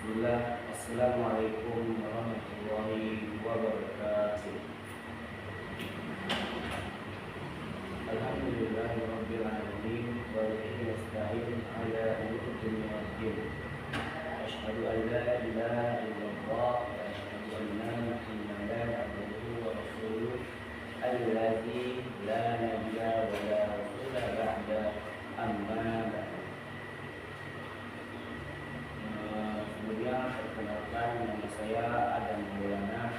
Bismillah. Assalamualaikum warahmatullahi wabarakatuh. Alhamdulillahirabbil alamin wa bihi nasta'in ala umuri dunya waddin. Asyhadu an la ilaha illallah wa asyhadu anna Muhammadan abduhu wa rasuluh alladzi la nabiyya wa la rasula ba'da amma ba'd. Kemudian perkenalkan, nama saya Adam Maulana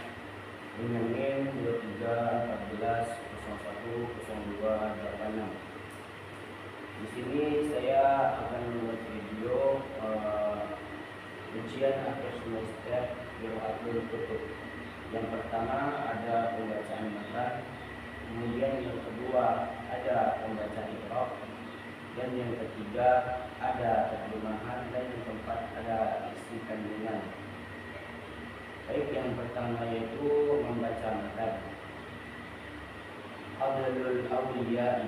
dengan NIM 2314010286. Di sini saya akan membuat video ujian akhir semester Qiraatul Kutub. Yang pertama ada pembacaan matan, kemudian yang kedua ada pembacaan iqra, dan yang ketiga ada terjemahan, dan yang keempat ada isi kandungan. Baik, yang pertama yaitu membaca matan. Abdul Awliya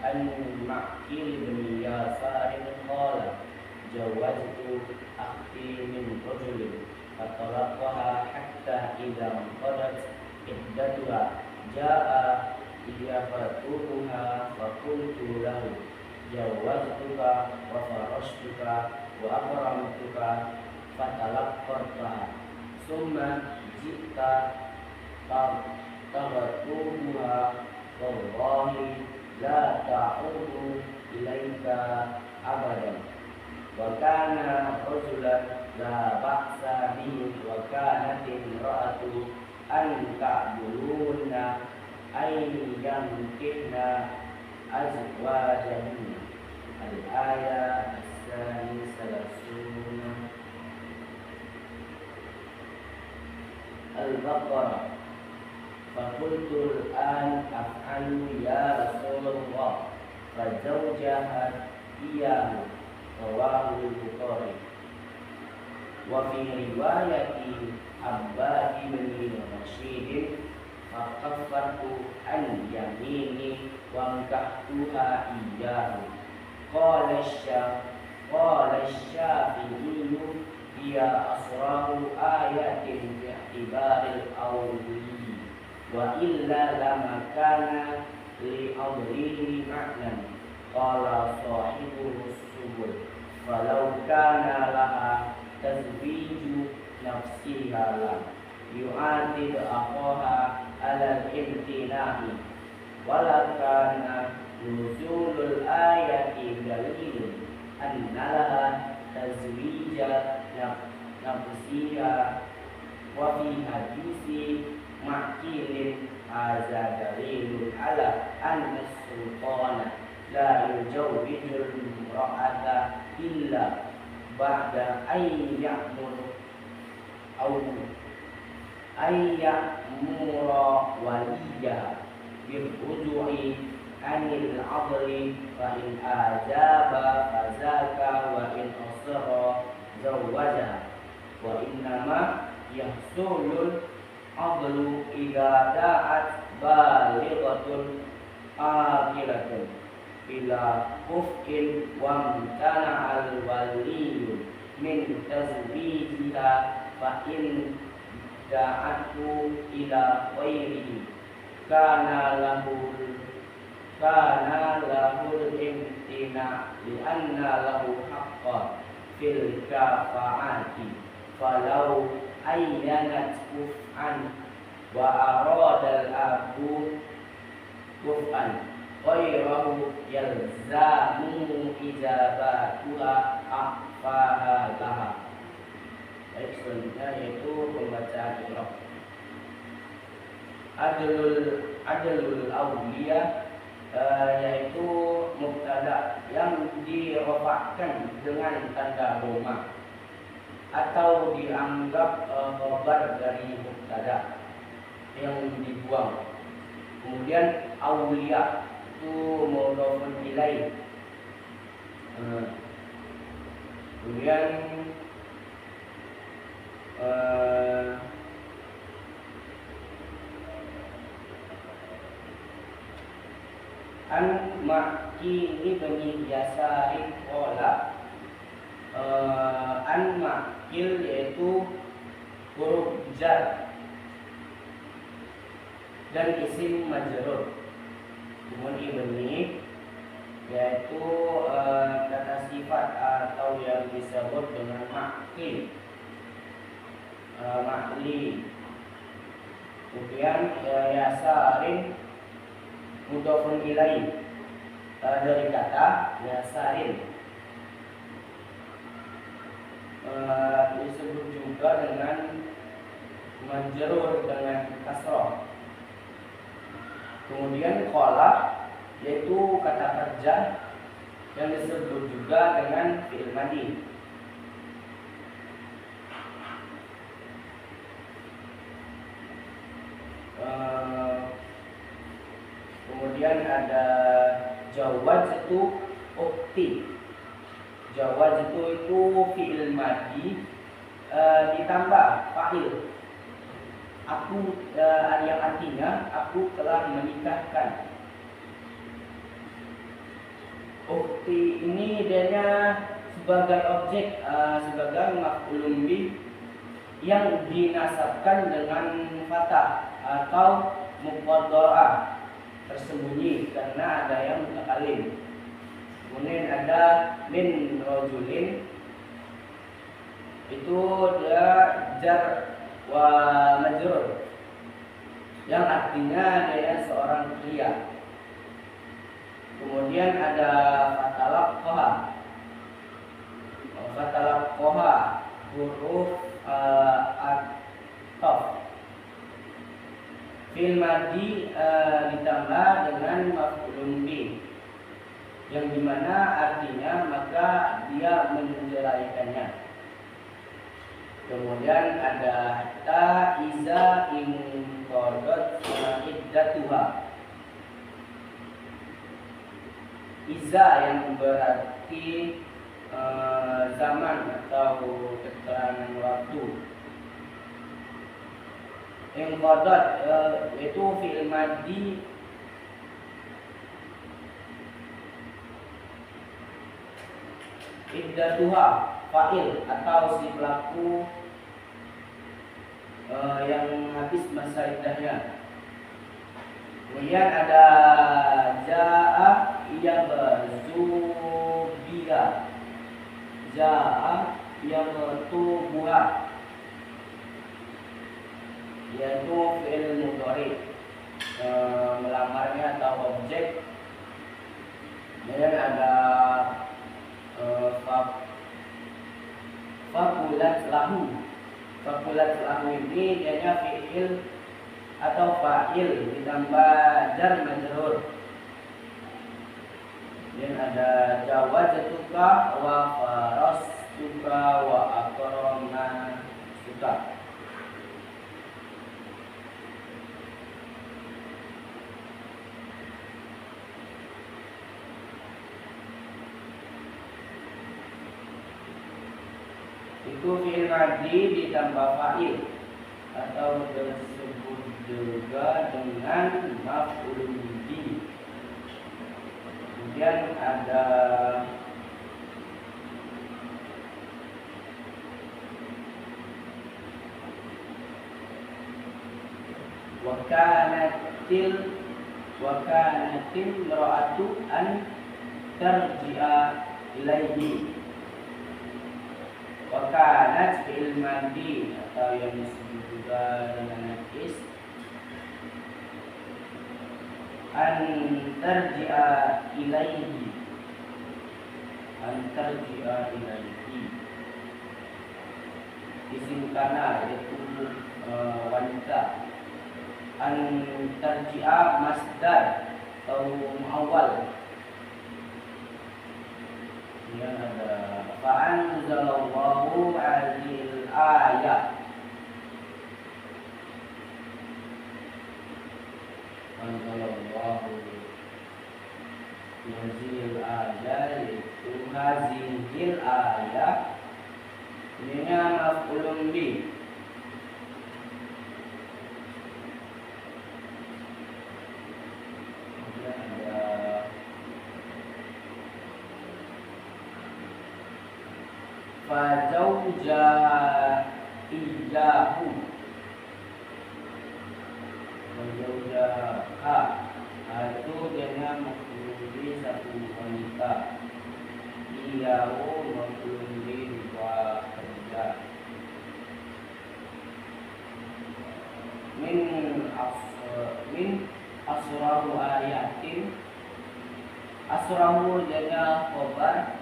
An-Ma'qil bin Yasar qala jawaztu akhti min rajulin fatalaqaha hatta idza qadat iddatuha jaa iyafatuha fa qultu lahu jawaztuka wa farashtuka wa akramtuka fatalaqqartaha summa ji'ta taghtuha wallahi la ta'udu ilaika abadan wa kana rajulan la ba'sa bihi wa kanat imra'atu an ta'buluna ay yankihna azwajahunna. Al-ayat as-sani salasuna. Al-Baqarah. Fakultul an af'alu ya Rasulullah fazawjahat iyahu rawahul Bukhari. Wa fi riwayati Abbad bin Rashid faqafatu an yamini wa mkahtuha iyahu. Qala Syafi'i hiya asrahu ayatin fi i'tibaril awli wa illa lama kana li amrihi ma'nan. Qala sahibu subul falau kana laha tazwiju nafsiha lam yu'atid aqaha ala al-imtina'i wala kana nuzulul ayati dalilun anna laha tazwija nafsiha wa fi hadisi Ma'qilin hadza dalilun ala anna sultana la yujawwijul imra'ata illa ba'da ay ya'mur aw ay ya'mura waliyaha bil ruju'i anil 'adli fa in ajaba fazaka wa in asra zawwajaha wa innama yahsulul adlu idza da'at balighatun akhiratun ila kufkin wa mtana al waliyyu min tazwijiha fa in da'atu ila ghairihi kana lahul imtina li anna lahu haqqan fil kafa'ati falau ayyanat kuf'an wa aradal abu kuf'an ghayrahu yalzamu ijabatuha akhfaha laha. Baik, selanjutnya yaitu pembacaan iqra. Adlul awliya yaitu mubtada yang dirofakkan dengan tanda dhamma atau dianggap khabar dari mubtada yang dibuang. Kemudian awliya itu mudhofun ilaih. Kemudian An-Ma'qil bin Yasar qala An-Ma'qil jar dan isim majrur. Kemudian ini yaitu kata sifat atau yang disebut dengan makli. Kemudian yasarin mudhofun ilaih, dari kata yasarin. Disebut juga dengan majrur dengan kasroh. Kemudian qala yaitu kata kerja yang disebut juga dengan fi'il madhi. Kemudian ada jawaz itu ukti. Jawaz itu fi'il madhi ditambah fa'il. Aku yang artinya aku telah menikahkan. Ukti ini dia sebagai objek, sebagai maf'ulun bih yang dinasabkan dengan fathah atau muqaddarah, tersembunyi karena ada yang mutakalim. Kemudian ada min rajulin, itu dia jar wa majrur yang artinya dia seorang pria. Kemudian ada fatalaqqaha huruf at-taf. Fi'il madhi ditambah dengan maf'ulun bih yang dimana artinya maka dia menjeraikannya. Kemudian ada hatta iza inqadat iddatuha. Iza yang berarti zaman atau keterangan waktu. Inqadat itu fi'il madhi iddatuha fa'il atau si pelaku yang habis masa iddahnya. Kemudian ada ja'a yabzubiha. Ja'a yabtubuha, yaitu fi'il mudhari, melamarnya atau objek. Kemudian ada fakulat lahu. Fakulat lahu ini dianya fi'il atau fa'il ditambah jar majrur. Dan ada jawazatuka wa farastuka wa akramnasuka. Itu fi'il madhi ditambah fa'il atau disebut juga dengan maf'ulun bih. Kemudian ada wakanatil mar'atu an tarji'a ilaihi. Wakanat fi'il madhi atau yang disebut juga dengan nakis, an tarji'a ilaihi. An tarji'a ilaihi isim kana yaitu wanita. An tarji'a masdar atau muawwal. Yang ada fa'anzalallahu hadhil ayat. Anzalallahu hadhil ayat, yaitu hadhil ayat ini maf'ulun bih. Fajauja iyahu, zawjaha, itu dia mempunyai satu wanita. Iyahu mempunyai dua kerja. Min asrahu ayatin, asrahu jana khobar,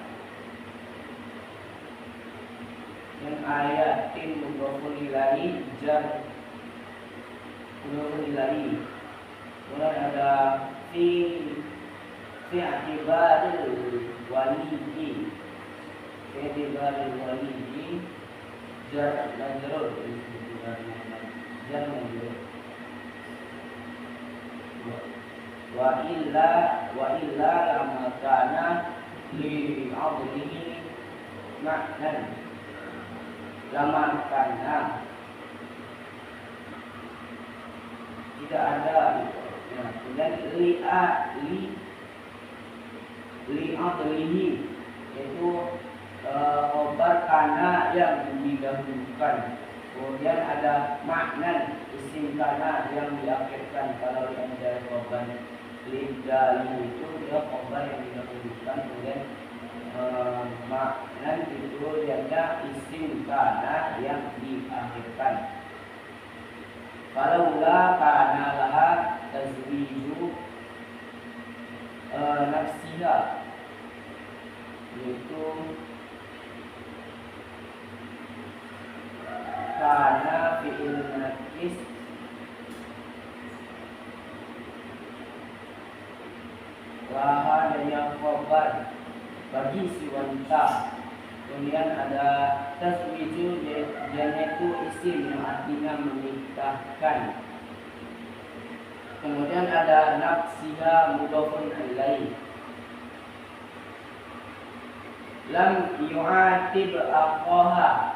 dan ayatin mudhafun ilahi, jar mudhafun ilahi. Kemudian ada fi i'tibaril walidi, fi i'tibaril walidi, jar majrur, jar majrur. Wa illa lama kana li adlihi ma'nan, lama kana tidak ada. Dan li adlihi itu khobar kana yang didahulukan. Kemudian ada maknan isim kana yang diakhirkan. Kalau yang dari khobar lidali itu dia khobar yang didahulukan. Kemudian maknan itu dia isim kana yang diakhirkan. Kalau la kana laha tazwiju nafsiha, yaitu kana fi'il naqis laha dan khobar bagi si wanita. Kemudian ada tazwiju, yaitu isim yang artinya menikahkan. Kemudian ada nafsiha mudhafun ilaih. Lam yu'atib aqaha,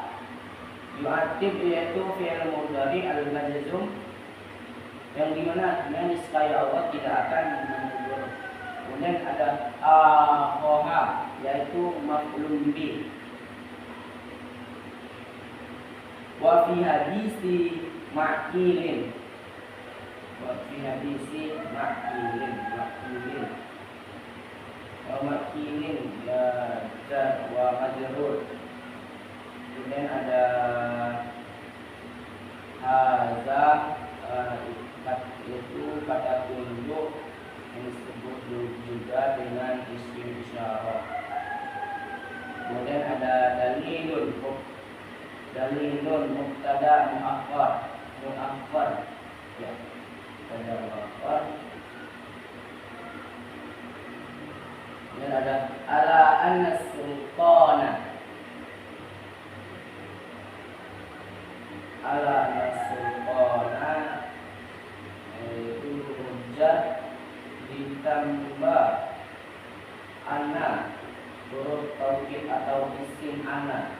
yu'atib yaitu fi'il mudhari al-majzum yang dimana niscaya Allah tidak akan menegur. Kemudian ada aqaha yaitu maf'ulun bih. Wa fi hadisi ma'kilin, wa fi hadisi ma'kilin dan wa majrur. Kemudian ada haza, itu kata tunjuk yang disebut juga dengan isim isyarah. Kemudian ada dalilun mubtada muakhar ya, mubtada muakhar. Dan ada ala anna sultana, itu hujjah ditambah ana, huruf taukid atau isim ana.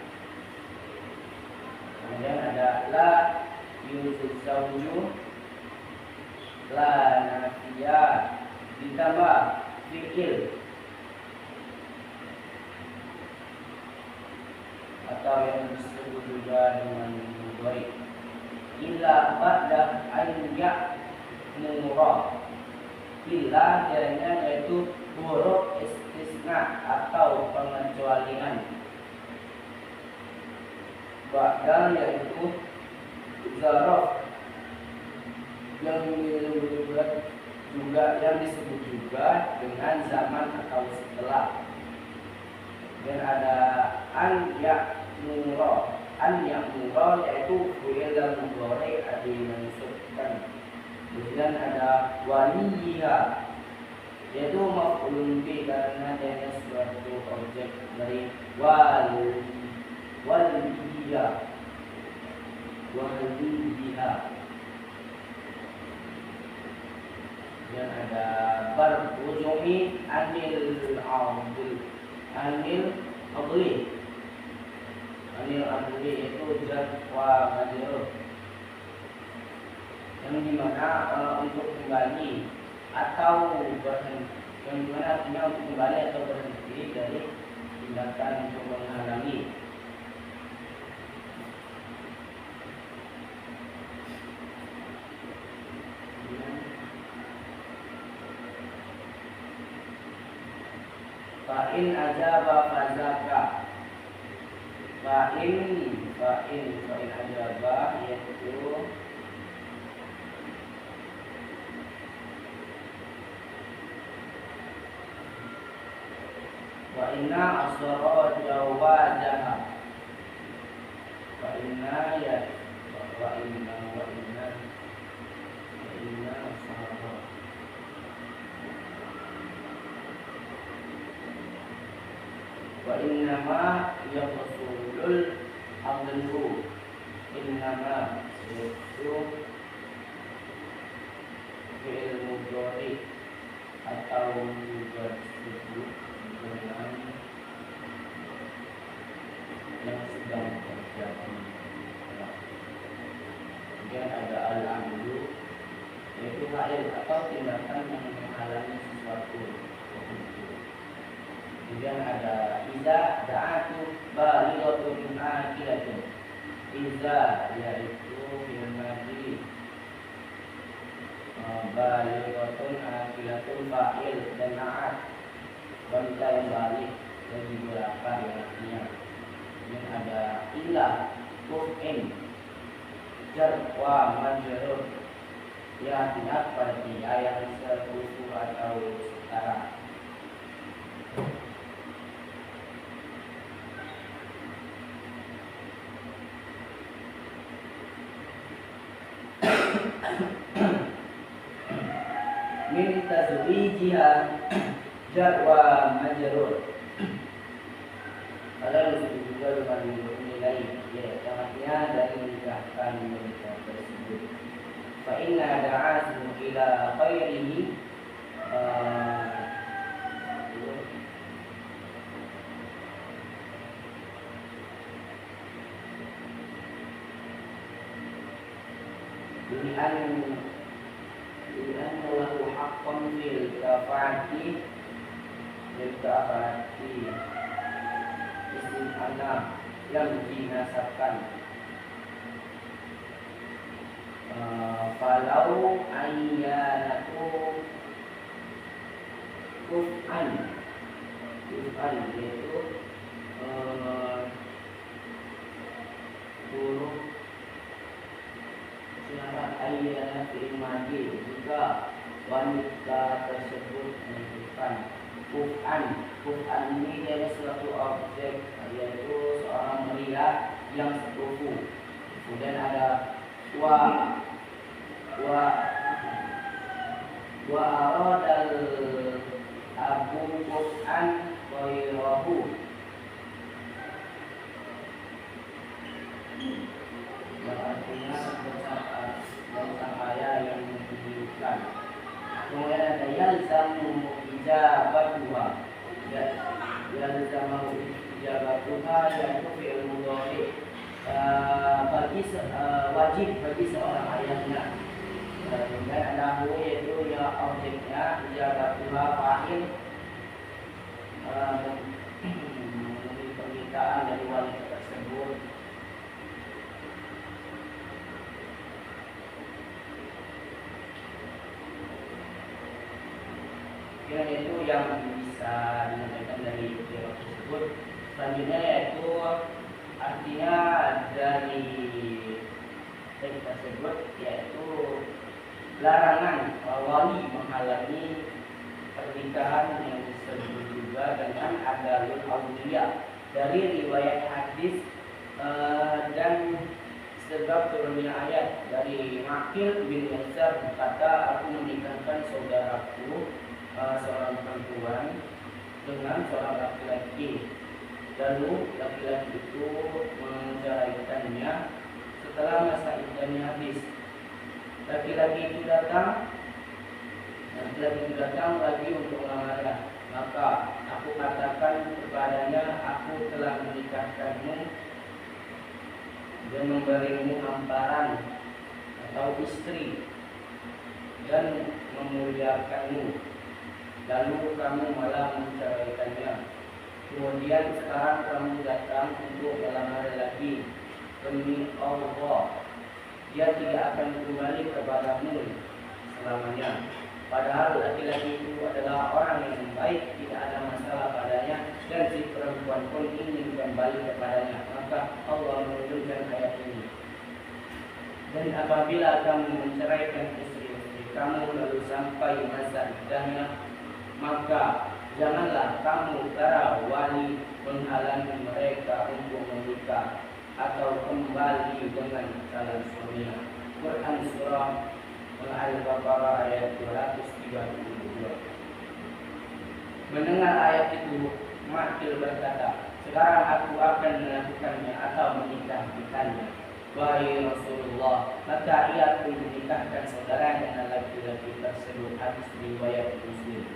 Kemudian ada la yuzawju, la nafiyah ditambah fi'il atau yang disebut juga dengan mudhari. Illa ba'da an ya'mura, illa jadinya yaitu huruf istisna atau pengecualian. Ba'da yaitu zaraf yang disebut juga dengan zaman atau setelah. Dan ada an ya'mura yaitu fi'il mudhari dimansubkan. Kemudian ada waliha yaitu maf'ulun bih karena dia suatu objek dari waliha. Dan ada berujungi anil adli itu jar wa majrur, yang dimana untuk kembali atau berhenti, yang dimana artinya untuk kembali atau berhenti dari tindakan untuk menghalangi. in ajaba fazaka. Fa'in ajaba yaitu wa inna asara jawazaha. Wa inna ya wa inna asara wa innama yaqsulul amru innama itu fi'il mudhari atau juga disebut dengan yang sedang terjadi. Kemudian ada al-amru yaitu hal atau tindakan yang menghalangi sesuatu. Kemudian ada iza da'atu balighatun akilatun. Iza yaitu fi'il madhi, balighatun akilatun fa'il dan na'at wanita yang balik dan juga apa yang artinya. Kemudian ada ilah kuf'in jar wa majrur yang artinya pada dia yang serupa atau setara. Min tazwijiha jar wa majrur. Kalau disebut juga dengan nilai ya, artinya dari menikahkan wanita tersebut. Fa inna da'asu ila khairihi Lian lahu haqqan fil kafati isim anak yang dinasabkan. Falau ayyanaku kuf'an yaitu huruf syarat ayyana fi'il madhi jika wanita tersebut menunjukkan kuf'an ini adalah suatu objek yaitu seorang pria yang sepupu. Kemudian ada wa aradal abu kuf'an ghairahu. Yang artinya dan sang ayah yang menunjukkan. Kemudian ada yalzamu ijabatuha. Yalzamu ijabatuha yaitu fi'il mudhari wajib bagi seorang ayahnya. Kemudian ada hu yaitu ya objeknya, ijabatuha fa'il permintaan dari wanita tersebut. Itu yang bisa disampaikan dari teori tersebut. Selanjutnya yaitu artinya dari teks tersebut yaitu larangan wali menghalangi pernikahan yang disebut juga dengan adalul auliya dari riwayat hadis dan sebab turunnya ayat dari Maqil bin Yasar berkata, aku menikahkan saudaraku seorang perempuan dengan seorang laki-laki. Lalu laki-laki itu menceraikannya setelah masa iddahnya habis. Laki-laki itu datang lagi untuk melamarnya. Maka aku katakan kepadanya, aku telah menikahkanmu dan memberimu hamparan atau istri dan memuliakanmu. Lalu kamu malah menceraikannya. Kemudian sekarang kamu datang untuk melamar lagi. Demi Allah, dia tidak akan kembali kepadamu selamanya. padahal laki-laki itu adalah orang yang baik, tidak ada masalah padanya, dan si perempuan pun ingin kembali kepadanya, maka Allah menurunkan ayat ini. Dan apabila kamu menceraikan istri-istri kamu lalu sampai masa iddahnya, maka janganlah kamu para wali menghalangi mereka untuk menikah atau kembali dengan calon suaminya. Quran surah Al-Baqarah ayat 232. Mendengar ayat itu, Ma'qil berkata, sekarang aku akan melakukannya atau menikahkannya. Wahai Rasulullah, maka ia pun menikahkan saudara dengan laki-laki tersebut. Hadis riwayat Muslim.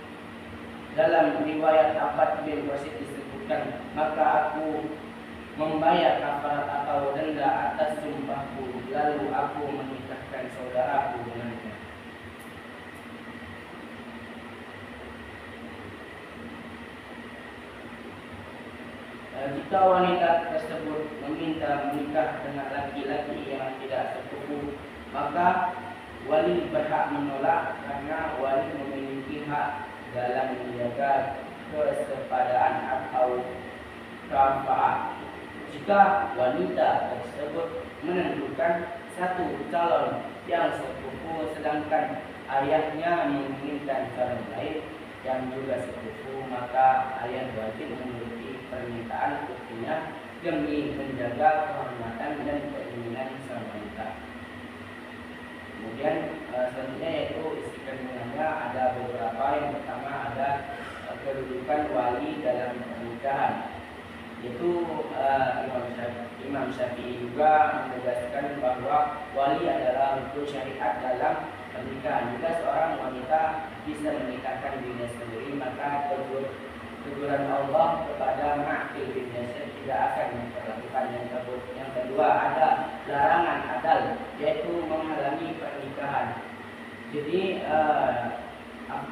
Dalam riwayat Abbad bin Qasim disebutkan, maka aku membayar kafarat atau denda atas sumpahku, lalu aku menikahkan saudaraku dengannya. Jika wanita tersebut meminta menikah dengan laki-laki yang tidak sepupu, maka wali berhak menolak karena wali memiliki hak dalam menjaga kesepadaan atau kafaah. Jika wanita tersebut menentukan satu calon yang sepupu sedangkan ayahnya menginginkan calon lain yang juga sepupu, maka ayah wajib menuruti permintaan putrinya demi menjaga kehormatan dan keinginan sang wanita. Kemudian selanjutnya yaitu isi kandungannya ada beberapa. Yang pertama ada kedudukan wali dalam pernikahan, yaitu Imam Syafi'i juga menegaskan bahwa wali adalah rukun syariat dalam pernikahan. Jika seorang wanita bisa menikahkan dirinya sendiri, maka teguran Allah kepada Ma'qil bin Yasir tidak akan memperlakukan yang tersebut. Yang kedua ada larangan adal, yaitu menghalangi pernikahan. Jadi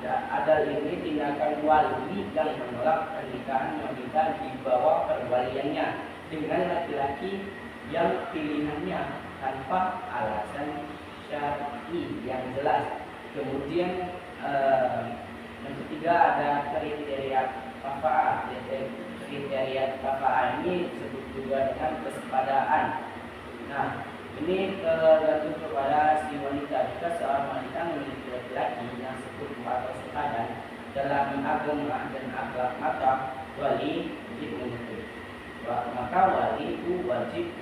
adal ini tindakan wali yang menolak pernikahan wanita di bawah perwaliannya dengan laki-laki yang pilihannya tanpa alasan syar'i yang jelas. Kemudian yang ketiga ada kriteria kafa'ah. Kriteria kafa'ah ini disebut juga dengan kesepadaan. Nah, ini tergantung kepada si wanita. Jika seorang wanita memiliki laki-laki yang sepupu atau sepadan dalam agama dan akhlak, maka wali wajib menyetujui. Maka wali itu wajib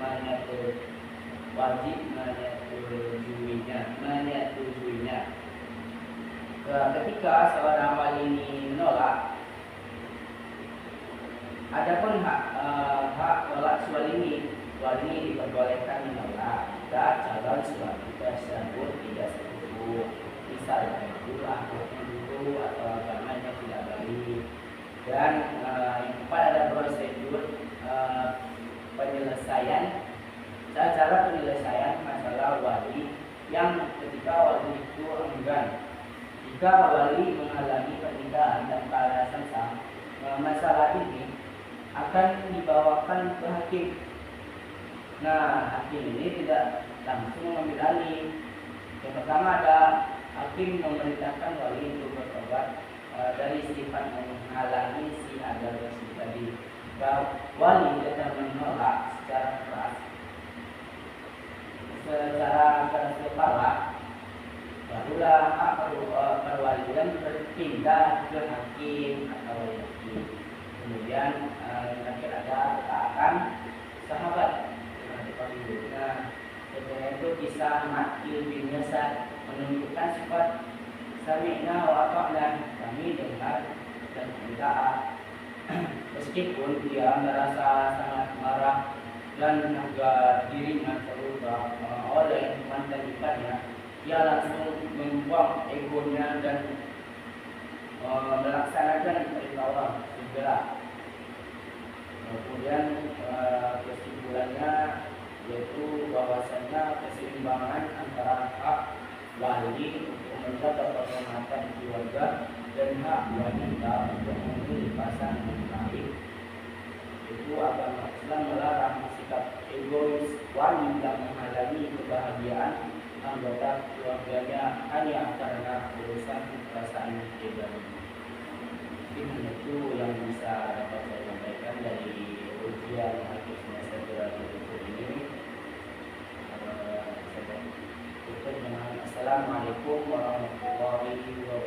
menyetujuinya. Ketika seorang wali ini menolak, adapun hak tolak wali ini diperbolehkan menolak jika calon suami tersebut tidak sepupu, misalnya itu akhlaknya dulu atau agamanya tidak baik. Dan yang keempat ada prosedur cara penyelesaian masalah wali yang ketika wali itu enggan. Jika wali menghalangi pernikahan dan alasan sah, masalah ini akan dibawakan ke hakim. Nah, hakim ini tidak langsung mengambil alih. Yang pertama ada hakim memerintahkan wali untuk bertobat dari sifat menghalangi si adal tersebut tadi. Wali tidak menolak secara keras kepala, barulah hak perwalian berpindah ke hakim atau hakim. Kemudian terakhir ada ketaatan sahabat. Nah, sebenarnya itu kisah Ma'qil bin Yasir menunjukkan sifat sami'na wa ata'na, kami dengar dan taat. Meskipun dia merasa sangat marah dan harga dirinya terubah oleh mantan iparnya, dia langsung membuang egonya dan melaksanakan perintah Allah segera. Kemudian kesimpulannya yaitu bahwasanya keseimbangan antara hak wali untuk menjaga kehormatan keluarga dan hak wanita untuk memilih pasangan yang baik, itu agama Islam melarang sikap egois wali yang menghalangi kebahagiaan anggota keluarganya hanya karena urusan perasaan pribadi. Mungkin itu yang bisa dapat saya sampaikan dari ujian akhir semester 2020 ini. Saya tutup dengan Assalamualaikum warahmatullahi wabarakatuh.